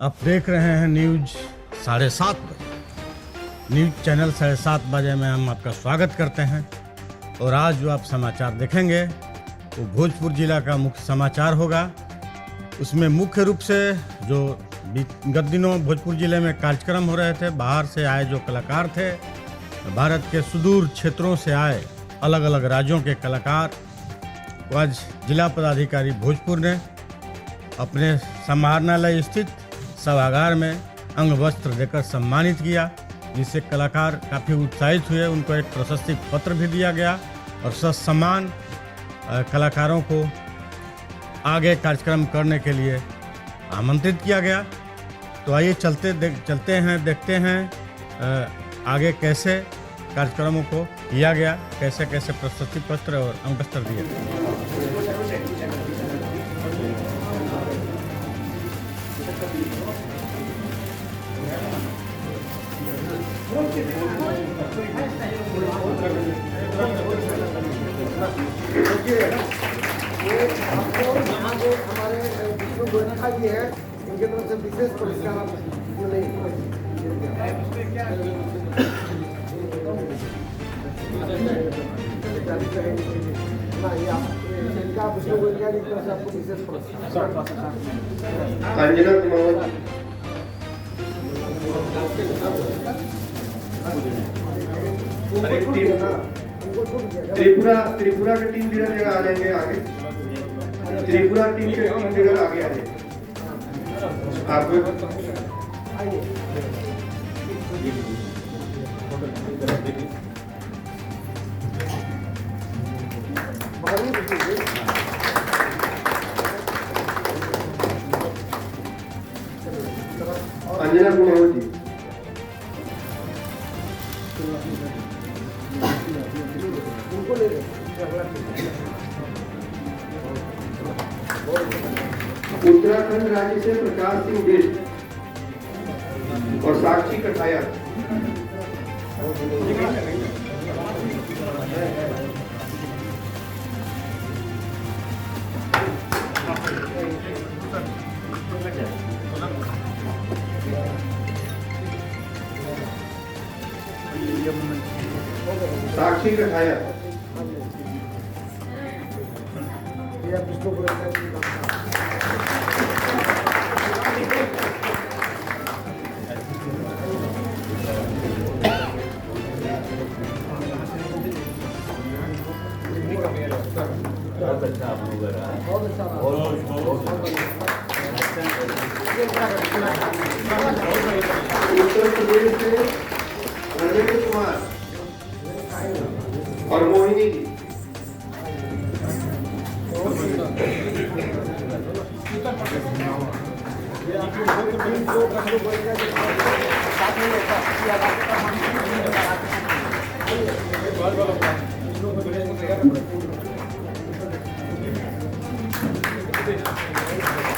आप देख रहे हैं न्यूज 7:30 बजे। न्यूज चैनल 7:30 बजे में हम आपका स्वागत करते हैं। और आज जो आप समाचार देखेंगे वो भोजपुर जिला का मुख्य समाचार होगा। उसमें मुख्य रूप से जो गत दिनों भोजपुर जिले में कार्यक्रम हो रहे थे, बाहर से आए जो कलाकार थे, भारत के सुदूर क्षेत्रों से आए अलग अलग राज्यों के कलाकार, आज जिला पदाधिकारी भोजपुर ने अपने समाहरणालय स्थित सभागार में अंग वस्त्र देकर सम्मानित किया, जिससे कलाकार काफ़ी उत्साहित हुए। उनको एक प्रशस्ति पत्र भी दिया गया और ससम्मान कलाकारों को आगे कार्यक्रम करने के लिए आमंत्रित किया गया। तो आइए देखते हैं आगे कैसे कार्यक्रमों को किया गया, कैसे कैसे प्रशस्ति पत्र और अंग वस्त्र दिए। आपको यहाँ जो हमारे विष्णु गोरखा जी है, इनके तरफ से विशेष पुरस्कार इनका विष्णु गोरखा जी की तरफ से आपको विशेष पुरस्कार। अंजना कुमार त्रिपुरा के टीम लीडर जगह आ जाएंगे आगे। त्रिपुरा टीम के टीम लीडर आगे आ जाएंगे। आपको अंजना कुमार जी उत्तराखंड राज्य से प्रकाश सिंह बिष्ट और साक्षी कठाया। साक्षी कठाया विष्णु गोरखा जी उत्तर प्रदेश से रविंद्र कुमार और मोहिनी जी।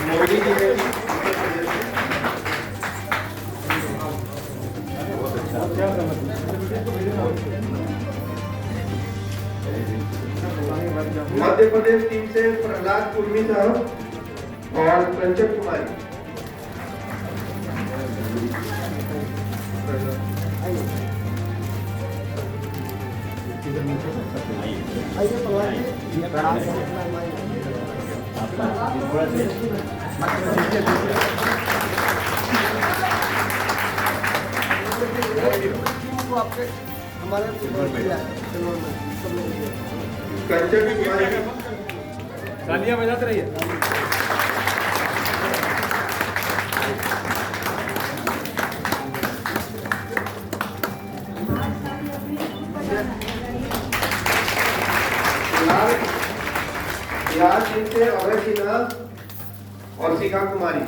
मोहिनी जी है मध्य प्रदेश टीम से प्रहलाद कुर्मी साहब और कंचन कुमारी। हमारे कंचन कुमारी तालियां बजाते रहिए। बिहार टीम से अभय सिन्हा और शिखा कुमारी।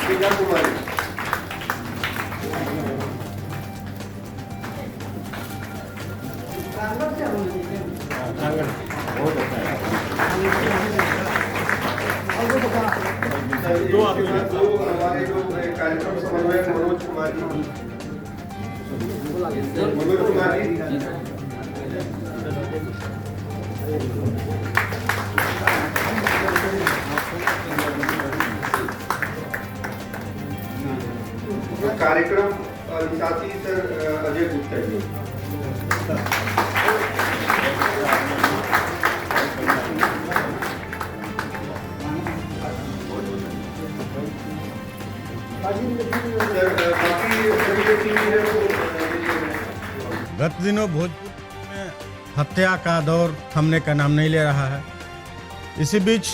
शिखा कुमारी दो आदमी हमारे जो कार्यक्रम समन्वयक मनोज कुमार जी मनोज कुमार जी, कार्यक्रम अधिशासी सर अजय गुप्ता जी। गत दिनों भोजपुर में हत्या का दौर थमने का नाम नहीं ले रहा है। इसी बीच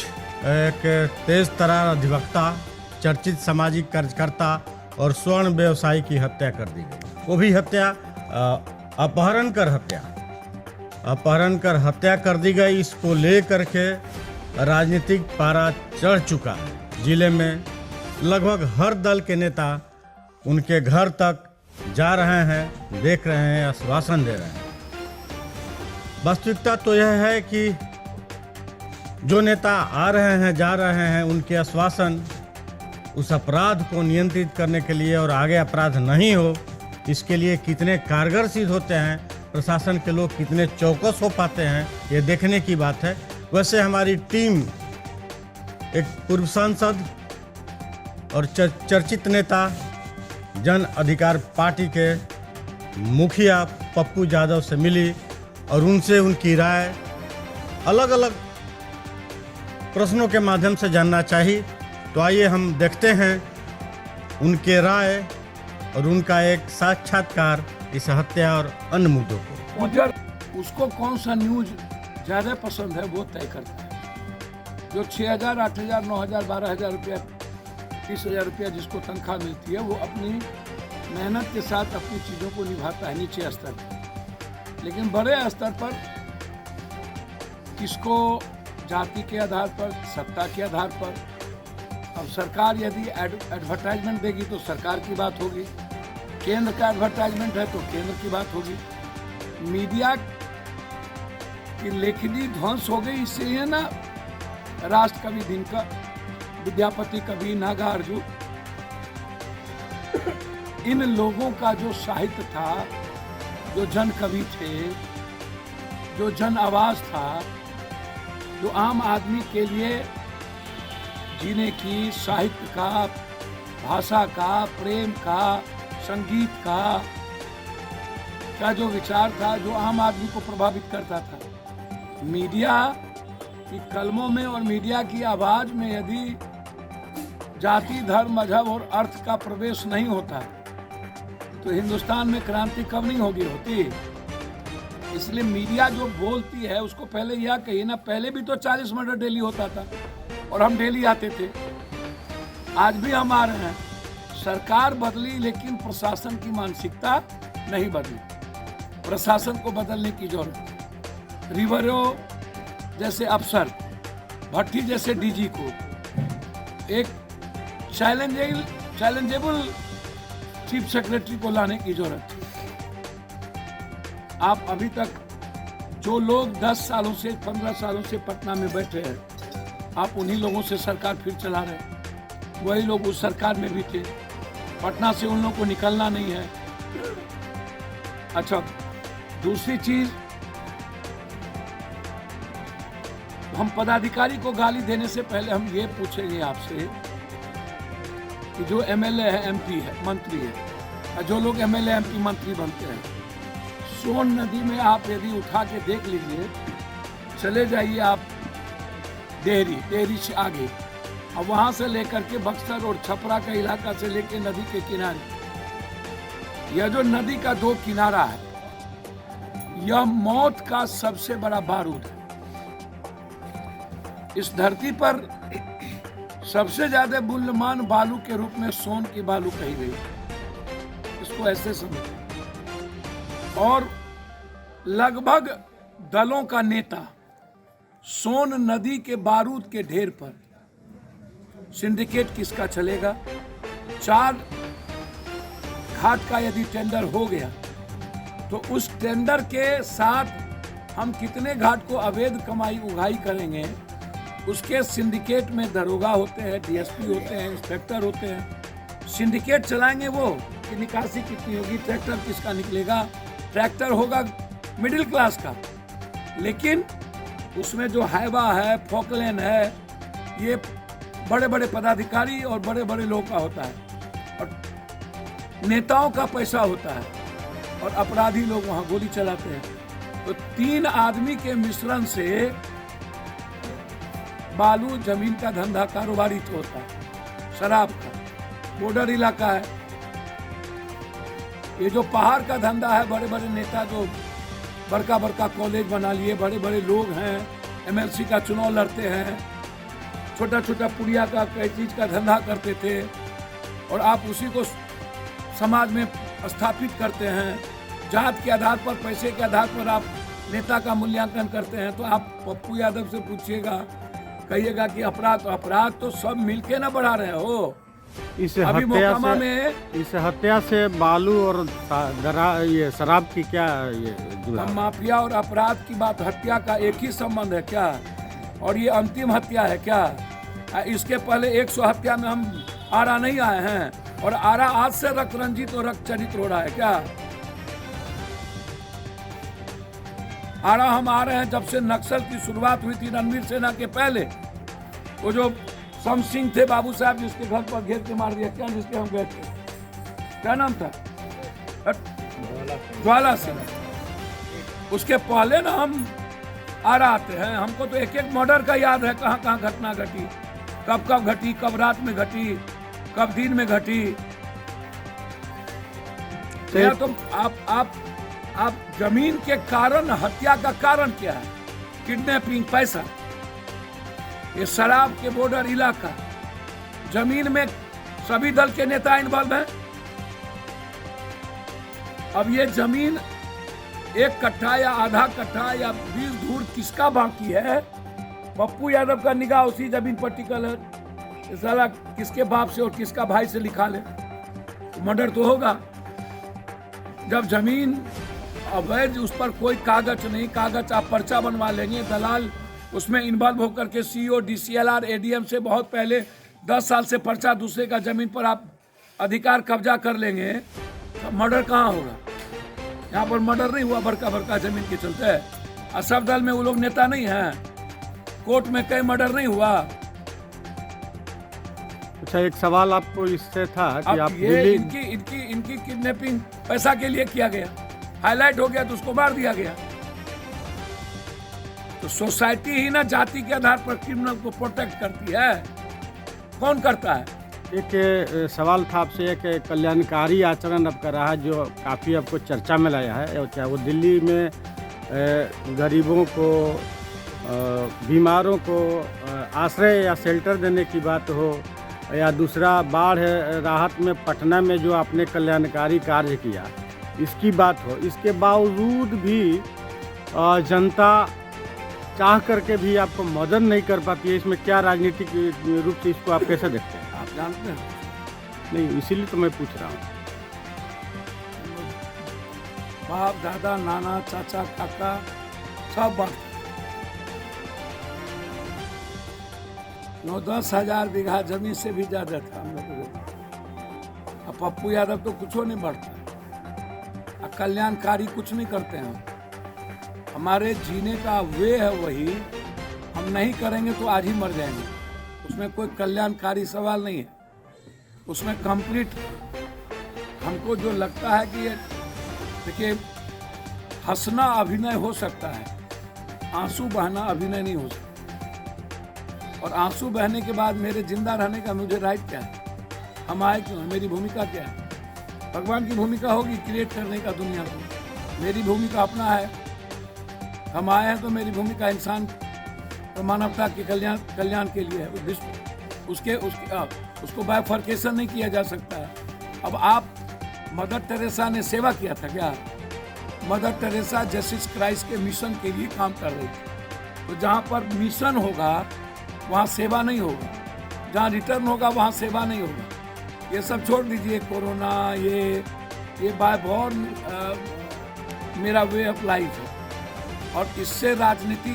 एक तेज तर्रार अधिवक्ता, चर्चित सामाजिक कार्यकर्ता और स्वर्ण व्यवसायी की हत्या कर दी गई। वो भी हत्या अपहरण कर हत्या कर दी गई। इसको लेकर के राजनीतिक पारा चढ़ चुका है। जिले में लगभग हर दल के नेता उनके घर तक जा रहे हैं, देख रहे हैं, आश्वासन दे रहे हैं। वास्तविकता तो यह है कि जो नेता आ रहे हैं, जा रहे हैं, उनके आश्वासन उस अपराध को नियंत्रित करने के लिए और आगे अपराध नहीं हो, इसके लिए कितने कारगर सिद्ध होते हैं, प्रशासन के लोग कितने चौकस हो पाते हैं, ये देखने की बात है। वैसे हमारी टीम एक पूर्व सांसद और चर्चित नेता जन अधिकार पार्टी के मुखिया पप्पू यादव से मिली और उनसे उनकी राय अलग अलग प्रश्नों के माध्यम से जानना चाहिए। तो आइए हम देखते हैं उनके राय और उनका एक साक्षात्कार इस हत्या और अन्य मुद्दों को। उधर उसको कौन सा न्यूज ज़्यादा पसंद है वो तय करता है। जो 6,000, 8,000, 9,000, 12,000 रुपया, 30,000 रुपया जिसको तनख्वाह मिलती है, वो अपनी मेहनत के साथ अपनी चीज़ों को निभाता है नीचे स्तर पर। लेकिन बड़े स्तर पर किसको जाति के आधार पर, सत्ता के आधार पर, अब सरकार यदि एडवर्टाइजमेंट देगी तो सरकार की बात होगी, केंद्र का एडवर्टाइजमेंट है तो केंद्र की बात होगी। मीडिया की लेखनी ध्वंस हो गई। इससे है ना राष्ट्र कवि दिनकर, विद्यापति कवि, नागार्जुन, इन लोगों का जो साहित्य था, जो जन कवि थे, जो जन आवाज था, जो आम आदमी के लिए जीने की, साहित्य का, भाषा का, प्रेम का, संगीत का जो विचार था, जो आम आदमी को प्रभावित करता था। मीडिया की कलमों में और मीडिया की आवाज में यदि जाति, धर्म, मजहब और अर्थ का प्रवेश नहीं होता तो हिंदुस्तान में क्रांति कब नहीं होती। इसलिए मीडिया जो बोलती है उसको पहले यह कहिए ना, पहले भी तो 40 मर्डर डेली होता था और हम डेली आते थे, आज भी हम आ रहे हैं। सरकार बदली लेकिन प्रशासन की मानसिकता नहीं बदली। प्रशासन को बदलने की जरूरत है। रिवरो जैसे अफसर, भट्टी जैसे डीजी को एक चैलेंजेबल चीफ सेक्रेटरी को लाने की जरूरत है। आप अभी तक जो लोग 10 सालों से, 15 सालों से पटना में बैठे हैं, आप उन्हीं लोगों से सरकार फिर चला रहे हैं। वही लोग उस सरकार में भी थे। पटना से उन लोगों को निकलना नहीं है। अच्छा, दूसरी चीज, हम पदाधिकारी को गाली देने से पहले हम ये पूछेंगे आपसे कि जो एमएलए है, एमपी है, मंत्री है, जो लोग एमएलए, एमपी, मंत्री बनते हैं, सोन नदी में आप यदि उठा के देख लीजिए, चले जाइए आप देहरी से आगे, और वहां से लेकर के बक्सर और छपरा का इलाका से लेकर नदी के किनारे, यह जो नदी का 2 किनारा है, यह मौत का सबसे बड़ा बारूद है। इस धरती पर सबसे ज्यादा मूल्यवान बालू के रूप में सोन की बालू कही गई, इसको ऐसे समझ। और लगभग दलों का नेता सोन नदी के बारूद के ढेर पर सिंडिकेट किसका चलेगा। 4 घाट का यदि टेंडर हो गया तो उस टेंडर के साथ हम कितने घाट को अवैध कमाई उगाही करेंगे, उसके सिंडिकेट में दरोगा होते हैं, डीएसपी होते हैं, इंस्पेक्टर होते हैं। सिंडिकेट चलाएंगे वो की निकासी कितनी होगी, ट्रैक्टर किसका निकलेगा। ट्रैक्टर होगा मिडिल क्लास का, लेकिन उसमें जो हाइवा है, फोकलेन है, ये बड़े बड़े पदाधिकारी और बड़े बड़े लोग का होता है और नेताओं का पैसा होता है और अपराधी लोग वहां गोली चलाते हैं। तो 3 आदमी के मिश्रण से बालू जमीन का धंधा कारोबारी तो होता है, शराब का, बॉर्डर इलाका है। ये जो पहाड़ का धंधा है, बड़े बड़े नेता जो बड़का बड़का कॉलेज बना लिए, बड़े बड़े लोग हैं, एमएलसी का चुनाव लड़ते हैं, छोटा छोटा पुड़िया का कई चीज का धंधा करते थे और आप उसी को समाज में स्थापित करते हैं। जात के आधार पर, पैसे के आधार पर आप नेता का मूल्यांकन करते हैं। तो आप पप्पू यादव से पूछिएगा, कहिएगा कि अपराध तो सब मिलके ना बढ़ा रहे हो। इस अभी हत्या मोकामा से में इस हत्या से बालू और ये शराब की क्या ये जुड़ा? माफिया और अपराध की बात, हत्या का एक ही संबंध है क्या? और ये अंतिम हत्या है क्या? इसके पहले 100 हत्या में हम आरा नहीं आए हैं और आरा आज से रक्त रंजित और रक्त चरित्र हो रहा है क्या? आरा हम आ रहे हैं जब से नक्सल की शुरुआत हुई थी रणवीर सेना के पहले। वो जो सम सिंह थे बाबू साहब, जिसके घर पर घेर के मार दिया, क्या जिसके हम गए थे, क्या नाम था, ज्वाला सिंह। उसके पहले ना हम आरा आते हैं। हमको तो एक एक मर्डर का याद है, कहाँ कहाँ घटना घटी, कब कब घटी, कब रात में घटी, कब दिन में घटी। तो आप जमीन के कारण, हत्या का कारण क्या है? किडनैपिंग, पैसा, ये शराब के बॉर्डर इलाका, जमीन में सभी दल के नेता इन्वॉल्व हैं। अब ये जमीन 1 कट्ठा या आधा कट्ठा या 20 धूर किसका बाकी है? पप्पू यादव का निगाह उसी जमीन पर टिकल है। साला किसके बाप से और किसका भाई से लिखा ले, मर्डर तो होगा। जब जमीन अवैध, उस पर कोई कागज नहीं, कागज आप पर्चा बनवा लेंगे, दलाल उसमें इन्वॉल्व होकर के सीओ, डीसीएलआर, एडीएम से बहुत पहले 10 साल से पर्चा दूसरे का जमीन पर आप अधिकार कब्जा कर लेंगे, तो मर्डर कहाँ होगा? यहाँ पर मर्डर नहीं हुआ बड़का बड़का जमीन के चलते। असफ दल में वो लोग नेता नहीं हैं, कोर्ट में कई मर्डर नहीं हुआ। अच्छा, एक सवाल आपको इससे था कि आप ये इनकी किडनैपिंग पैसा के लिए किया गया, हाईलाइट हो गया तो उसको मार दिया गया। तो सोसाइटी ही ना जाति के आधार पर क्रिमिनल को प्रोटेक्ट करती है, कौन करता है? एक सवाल था आपसे, एक कल्याणकारी आचरण आपका रहा जो काफ़ी आपको चर्चा में लाया है, चाहे वो दिल्ली में गरीबों को, बीमारों को आश्रय या शेल्टर देने की बात हो, या दूसरा बाढ़ राहत में पटना में जो आपने कल्याणकारी कार्य किया इसकी बात हो, इसके बावजूद भी जनता चाह करके भी आपको मदद नहीं कर पाती है। इसमें क्या राजनीतिक रूप से इसको आप कैसे देखते हैं? आप जानते हैं? नहीं, इसीलिए तो मैं पूछ रहा हूँ। बाप, दादा, नाना, चाचा, काका सब बात 9-10 हजार बीघा जमीन से भी ज्यादा था हम लोग। अब पप्पू यादव तो कुछ नहीं बढ़ता, कल्याणकारी कुछ नहीं करते हैं। हमारे जीने का वे है वही, हम नहीं करेंगे तो आज ही मर जाएंगे। उसमें कोई कल्याणकारी सवाल नहीं है, उसमें कंप्लीट हमको जो लगता है कि ये देखिए, हंसना अभिनय हो सकता है, आंसू बहना अभिनय नहीं हो सकता। और आंसू बहने के बाद मेरे जिंदा रहने का मुझे राइट क्या है? हम आए क्यों? मेरी भूमिका क्या है? भगवान की भूमिका होगी क्रिएट करने का दुनिया को, मेरी भूमिका अपना है। हम आए हैं तो मेरी भूमिका इंसान और मानवता के कल्याण के लिए है। उसको बायफर्केशन नहीं किया जा सकता है। अब आप, मदर टेरेसा ने सेवा किया था क्या? मदर टेरेसा जस्टिस क्राइस्ट के मिशन के लिए काम कर रही थी। तो जहाँ पर मिशन होगा वहाँ सेवा नहीं होगा, जहाँ रिटर्न होगा वहाँ सेवा नहीं होगा। ये सब छोड़ दीजिए, कोरोना ये बाय बॉर्न मेरा वे ऑफ लाइफ है। और इससे राजनीति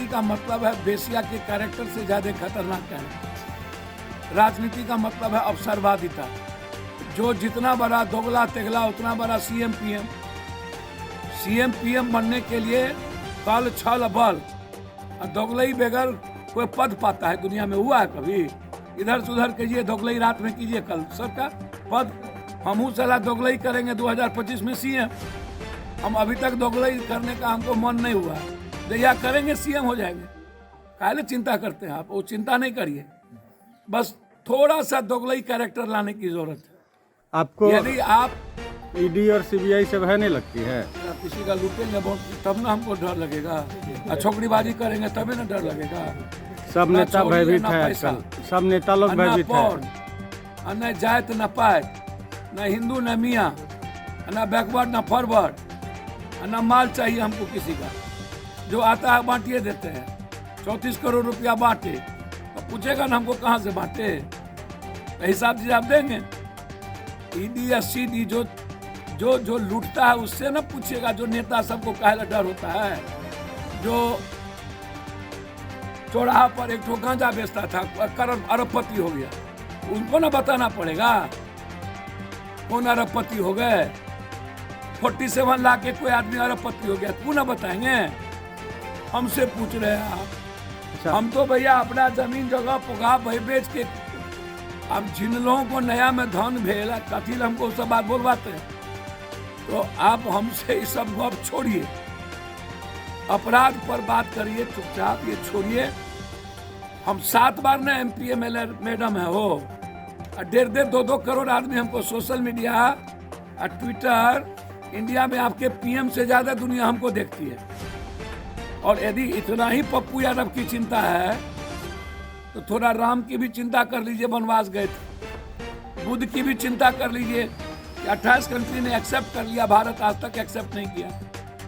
का मतलब है बेसिया के कैरेक्टर से ज़्यादा खतरनाक है। राजनीति का मतलब है अवसरवादिता। जो जितना बड़ा दोगला तेगला उतना बड़ा सीएम पीएम बनने के लिए कल छल बल और दोगलई बगैर कोई पद पाता है दुनिया में? हुआ है कभी? इधर से उधर कीजिए, दोगलई रात में कीजिए, कल सबका पद। हमहू सलाह दोगलई करेंगे 2025 में सीएम। हम अभी तक दोगलई करने का हमको मन नहीं हुआ, जैया करेंगे सीएम हो जाएंगे। काहे चिंता करते हैं आप? वो चिंता नहीं करिए, बस थोड़ा सा दोगलई कैरेक्टर लाने की जरूरत है। आपको यदि आप ईडी और सीबीआई से भय नहीं लगती है? किसी का लूटेंगे बहुत तब ना हमको डर लगेगा, और छोकरीबाजी करेंगे तभी ना डर लगेगा। सब नेता भयभीत है आजकल, सब नेता लोग भयभीत है। न जात न पात, न हिंदू न मियाँ, न बैकवर्ड न फॉरवर्ड, न माल चाहिए हमको किसी का। जो आता है बांटिए देते हैं। 34 करोड़ रुपया बांटे, तो पूछेगा ना हमको कहाँ से बांटे, तो हिसाब से आप देंगे। ईडी या सीडी जो लूटता है उससे ना पूछेगा। जो नेता सबको काहे डर होता है, जो चौराहा पर एक ठो गांजा बेचता था, अरबपति हो गया, उनको ना बताना पड़ेगा कौन अरबपति हो गए। 47 लाख के कोई आदमी अरबपति हो गया, क्यों ना बताएंगे? हमसे पूछ रहे हैं आप। हम तो भैया अपना जमीन जगह पुगा बेच के, अब जिन लोगों को नया में धन भेला कथी हमको सब बात बोलवाते हैं, तो आप हमसे ये सब गप छोड़िए, अपराध पर बात करिए चुपचाप, ये छोड़िए। हम 7 बार ना MP MLA मैडम है हो, 1.5 2 करोड़ आदमी हमको सोशल मीडिया और ट्विटर, इंडिया में आपके PM से ज्यादा दुनिया हमको देखती है। और यदि इतना ही पप्पू यादव की चिंता है तो थोड़ा राम की भी चिंता कर लीजिए, वनवास गए थे। बुद्ध की भी चिंता कर लीजिए कि 28 कंट्री ने एक्सेप्ट कर लिया, भारत आज तक एक्सेप्ट नहीं किया।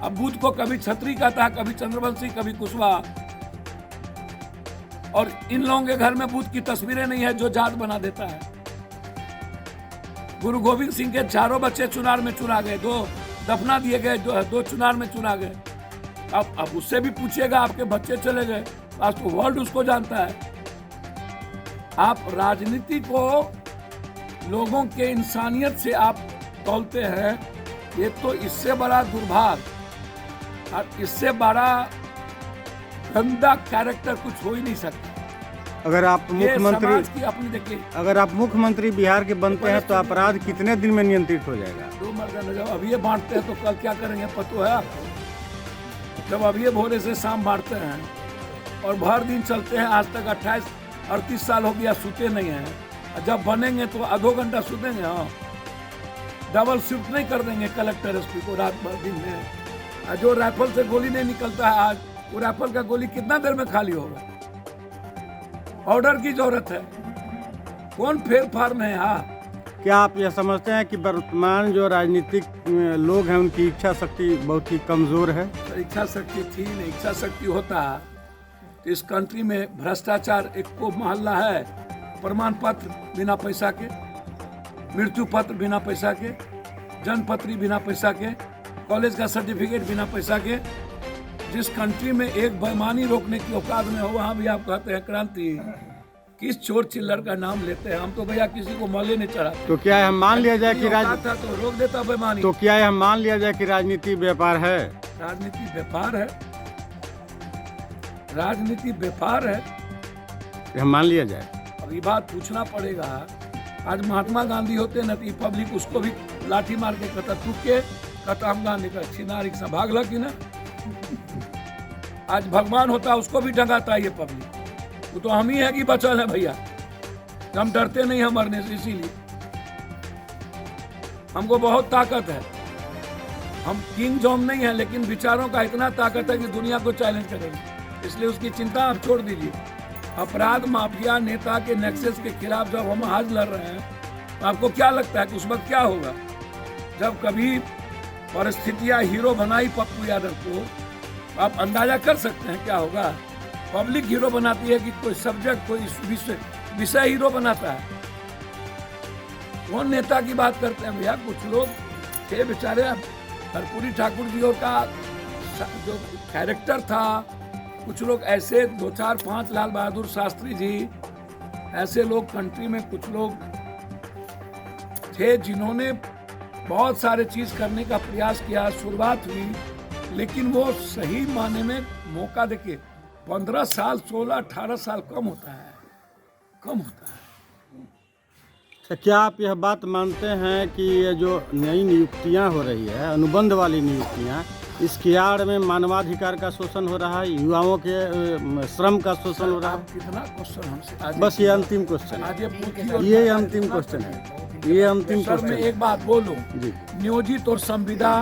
अब बुद्ध को कभी छत्री कहता है, कभी चंद्रवंशी, कभी कुशवाहा। और इन लोगों के घर में बुद्ध की तस्वीरें नहीं है, जो जात बना देता है। गुरु गोविंद सिंह के 4 बच्चे चुनार में चुना गए, 2 दफना दिए गए, 2 चुनार में चुना गए। अब उससे भी पूछिएगा, आपके बच्चे चले गए, आज तो वर्ल्ड उसको जानता है। आप राजनीति को लोगों के इंसानियत से आप तौलते हैं, ये तो इससे बड़ा दुर्भाग्य और इससे बड़ा गंदा कैरेक्टर कुछ हो ही नहीं सकता। अगर आप मुख्यमंत्री की अपनी देखिए, अगर आप मुख्यमंत्री बिहार के बनते हैं तो अपराध कितने दिन में नियंत्रित हो जाएगा? 2 मर्द जब अभी ये बांटते हैं तो कल क्या करेंगे पता है आपको? जब अभी ये भोरे से शाम बांटते हैं और भर दिन चलते हैं, आज तक 38 साल हो गया सूते नहीं है। जब बनेंगे तो आधो घंटा सूतेंगे। हाँ, डबल शिफ्ट नहीं कर देंगे कलेक्टर SP को रात भर दिन में। जो राइफल से गोली नहीं निकलता है आज, वो राइफल का गोली कितना देर में खाली होगा? ऑर्डर की जरूरत है, कौन फेर फार में है? हाँ, क्या आप यह समझते हैं कि वर्तमान जो राजनीतिक लोग हैं उनकी इच्छा शक्ति बहुत ही कमजोर है? इच्छा शक्ति थी नहीं, इच्छा शक्ति होता तो इस कंट्री में भ्रष्टाचार एक को मोहल्ला है। प्रमाण पत्र बिना पैसा के, मृत्यु पत्र बिना पैसा के, जन्म पत्री बिना पैसा के, कॉलेज का सर्टिफिकेट बिना पैसा के। जिस कंट्री में एक बेईमानी रोकने की औकात में हो, वहाँ भी आप कहते हैं क्रांति। किस चोर चिल्लर का नाम लेते हैं? हम तो भैया किसी को मौले नहीं चढ़ा। तो क्या हम मान लिया जाए कि तो रोक देता बेईमानी? तो क्या हम मान लिया जाए कि राजनीति व्यापार है? राजनीति व्यापार है, राजनीति व्यापार है, हम मान लिया जाए। अब ये बात पूछना पड़ेगा। आज महात्मा गांधी होते न तो पब्लिक उसको भी लाठी मार के कहता तू के, कहता हम गांधी का छिनारिक सा भाग लगी ना। आज भगवान होता उसको भी डंगाता ये पब्लिक। वो तो हम ही है कि बचल है भैया, हम डरते नहीं हैं मरने से। इसीलिए हमको बहुत ताकत है। हम किंग जॉन नहीं है, लेकिन विचारों का इतना ताकत है कि दुनिया को चैलेंज करेंगे। इसलिए उसकी चिंता आप छोड़ दीजिए। अपराध माफिया नेता के नेक्सस के खिलाफ जब हम आज लड़ रहे हैं, तो आपको क्या लगता है कि उस वक्त क्या होगा? जब कभी परिस्थितियां हीरो बनाई पप्पू यादव को, आप अंदाजा कर सकते हैं क्या होगा। पब्लिक हीरो बनाती है कि कोई सब्जेक्ट, कोई विषय हीरो बनाता है? कौन नेता की बात करते हैं भैया? कुछ लोग थे बेचारे, कर्पूरी ठाकुर जी का जो कैरेक्टर था, कुछ लोग ऐसे 2 4 5 लाल बहादुर शास्त्री जी, ऐसे लोग कंट्री में कुछ लोग थे जिन्होंने बहुत सारे चीज करने का प्रयास किया, शुरुआत हुई, लेकिन वो सही माने में मौका देके 15 साल 16 18 साल कम होता है। तो क्या आप यह बात मानते हैं कि ये जो नई नियुक्तियां हो रही है, अनुबंध वाली नियुक्तियां, इसकी आड़ में मानवाधिकार का शोषण हो रहा है, युवाओं के श्रम का शोषण हो रहा है? कितना क्वेश्चन हमसे आज बस ये अंतिम क्वेश्चन आज है, ये पूछिए और ये अंतिम क्वेश्चन है, ये अंतिम सर मैं क्वेश्चन एक बात बोलूं, जी। नियोजित और संविदा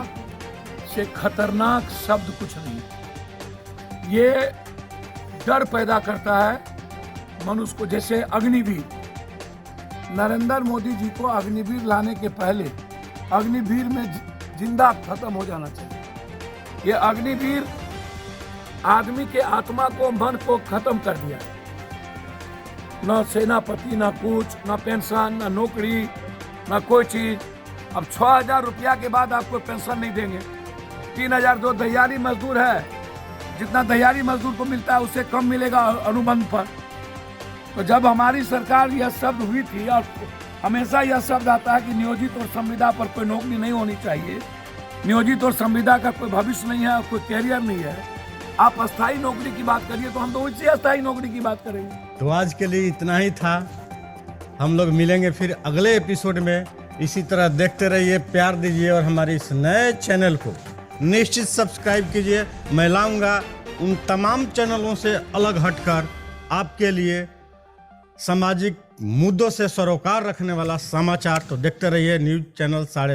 से खतरनाक शब्द कुछ नहीं। ये डर पैदा करता है मनुष्य को। जैसे अग्निवीर, नरेंद्र मोदी जी को अग्निवीर लाने के पहले अग्निवीर में जिंदा खत्म हो जाना चाहिए। ये अग्निवीर आदमी के आत्मा को, मन को खत्म कर दिया। न सेनापति, न कुछ, न पेंशन, न नौकरी, न कोई चीज। अब 6,000 रुपया के बाद आपको पेंशन नहीं देंगे। 3,000 जो दिहाड़ी मजदूर है, जितना दिहाड़ी मजदूर को मिलता है उससे कम मिलेगा अनुबंध पर। तो जब हमारी सरकार यह शब्द हुई थी, और हमेशा यह शब्द आता है कि नियोजित और संविदा पर कोई नौकरी नहीं होनी चाहिए, नियोजित और संविदा का कोई भविष्य नहीं है, कोई कैरियर नहीं है, आप अस्थायी नौकरी की बात करिए, तो हम तो उसी अस्थायी नौकरी की बात करेंगे। तो आज के लिए इतना ही था। हम लोग मिलेंगे फिर अगले एपिसोड में। इसी तरह देखते रहिए, प्यार दीजिए और हमारे इस नए चैनल को निश्चित सब्सक्राइब कीजिए। मैं लाऊंगा उन तमाम चैनलों से अलग हटकर आपके लिए सामाजिक मुद्दों से सरोकार रखने वाला समाचार। तो देखते रहिए न्यूज़ चैनल 3.5।